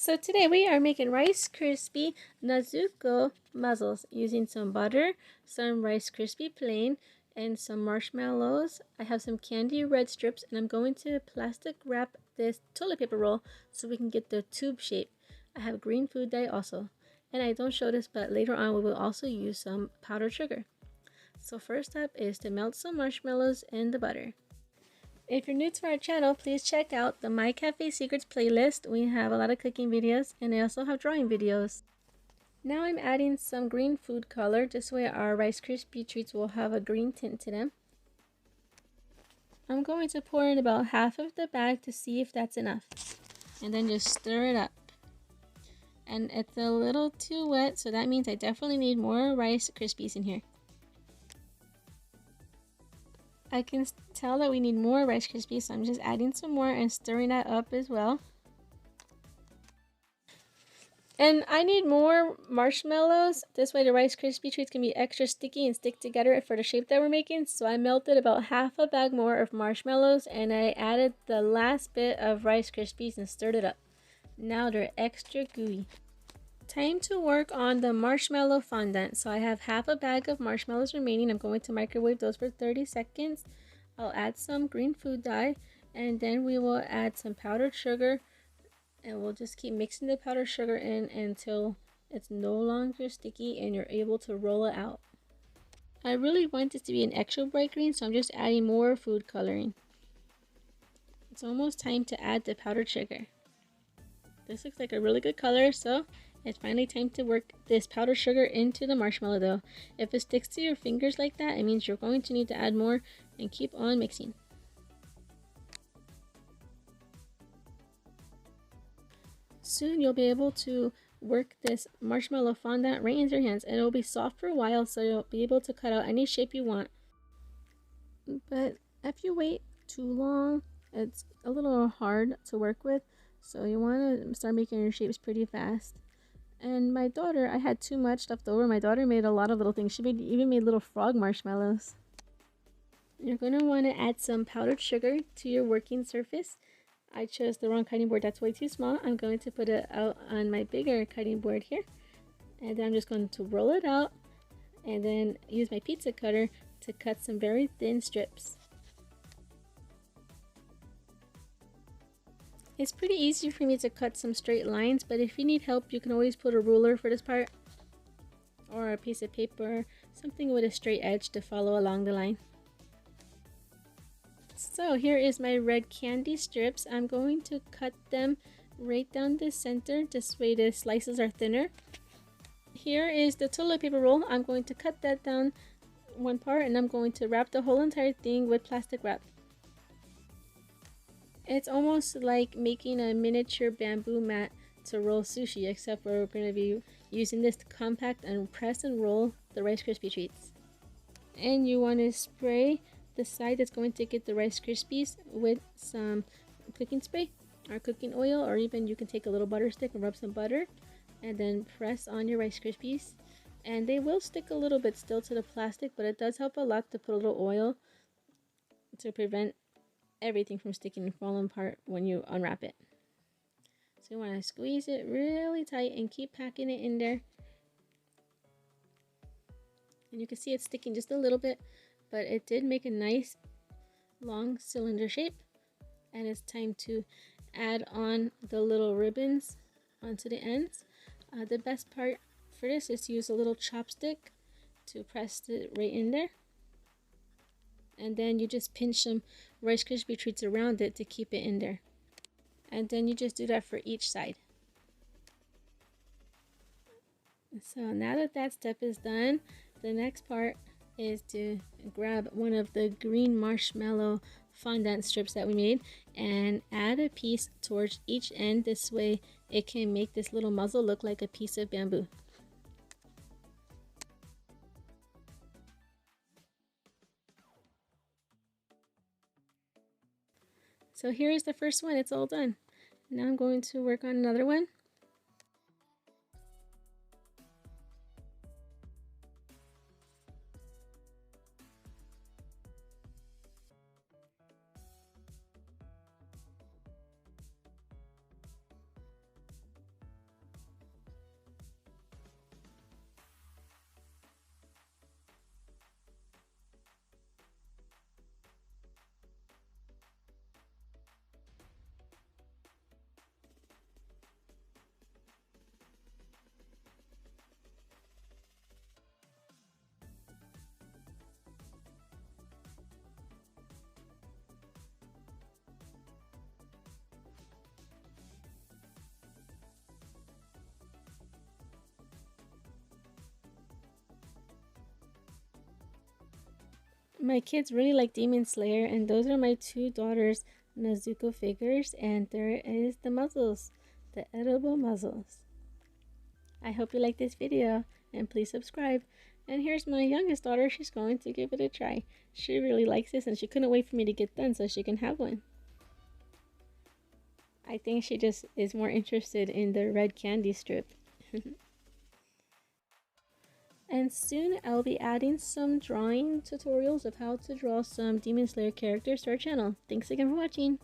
So today we are making Rice Krispie Nezuko Muzzles using some butter, some Rice Krispie plain, and some marshmallows. I have some candy red strips, and I'm going to plastic wrap this toilet paper roll so we can get the tube shape. I have green food dye also. And I don't show this, but later on we will also use some powdered sugar. So first step is to melt some marshmallows in the butter. If you're new to our channel, please check out the My Cafe Secrets playlist. We have a lot of cooking videos, and I also have drawing videos. Now I'm adding some green food color. This way our Rice Krispie treats will have a green tint to them. I'm going to pour in about half of the bag to see if that's enough. And then just stir it up. And it's a little too wet, so that means I definitely need more Rice Krispies in here. I can tell that we need more Rice Krispies, so I'm just adding some more and stirring that up as well. And I need more marshmallows. This way the Rice Krispie treats can be extra sticky and stick together for the shape that we're making. So I melted about half a bag more of marshmallows and I added the last bit of Rice Krispies and stirred it up. Now they're extra gooey. Time to work on the marshmallow fondant. So I have half a bag of marshmallows remaining. I'm going to microwave those for 30 seconds. I'll add some green food dye and then we will add some powdered sugar and we'll just keep mixing the powdered sugar in until it's no longer sticky and you're able to roll it out. I really want this to be an extra bright green, so I'm just adding more food coloring. It's almost time to add the powdered sugar. This looks like a really good color, so it's finally time to work this powdered sugar into the marshmallow dough. If it sticks to your fingers like that, it means you're going to need to add more and keep on mixing. Soon you'll be able to work this marshmallow fondant right into your hands and it'll be soft for a while, so you'll be able to cut out any shape you want. But if you wait too long, it's a little hard to work with, so you want to start making your shapes pretty fast. And my daughter, I had too much left over. My daughter made a lot of little things. She even made little frog marshmallows. You're going to want to add some powdered sugar to your working surface. I chose the wrong cutting board. That's way too small. I'm going to put it out on my bigger cutting board here. And then I'm just going to roll it out and then use my pizza cutter to cut some very thin strips. It's pretty easy for me to cut some straight lines, but if you need help, you can always put a ruler for this part or a piece of paper, something with a straight edge to follow along the line. So here is my red candy strips. I'm going to cut them right down the center. This way the slices are thinner. Here is the toilet paper roll. I'm going to cut that down one part and I'm going to wrap the whole entire thing with plastic wrap. It's almost like making a miniature bamboo mat to roll sushi, except we're going to be using this to compact and press and roll the Rice Krispie treats. And you want to spray the side that's going to get the Rice Krispies with some cooking spray or cooking oil, or even you can take a little butter stick and rub some butter and then press on your Rice Krispies. And they will stick a little bit still to the plastic, but it does help a lot to put a little oil to prevent everything from sticking and falling apart when you unwrap it. So you want to squeeze it really tight and keep packing it in there. And you can see it's sticking just a little bit, but it did make a nice long cylinder shape. And it's time to add on the little ribbons onto the ends. The best part for this is to use a little chopstick to press it right in there. And then you just pinch some Rice Krispie treats around it to keep it in there. And then you just do that for each side. So now that that step is done, the next part is to grab one of the green marshmallow fondant strips that we made and add a piece towards each end. This way it can make this little muzzle look like a piece of bamboo. So here is the first one, it's all done. Now I'm going to work on another one. My kids really like Demon Slayer, and those are my two daughters' Nezuko figures, and there is the muzzles, the edible muzzles. I hope you like this video, and please subscribe. And here's my youngest daughter. She's going to give it a try. She really likes this, and she couldn't wait for me to get done so she can have one. I think she just is more interested in the red candy strip. And soon I'll be adding some drawing tutorials of how to draw some Demon Slayer characters to our channel. Thanks again for watching!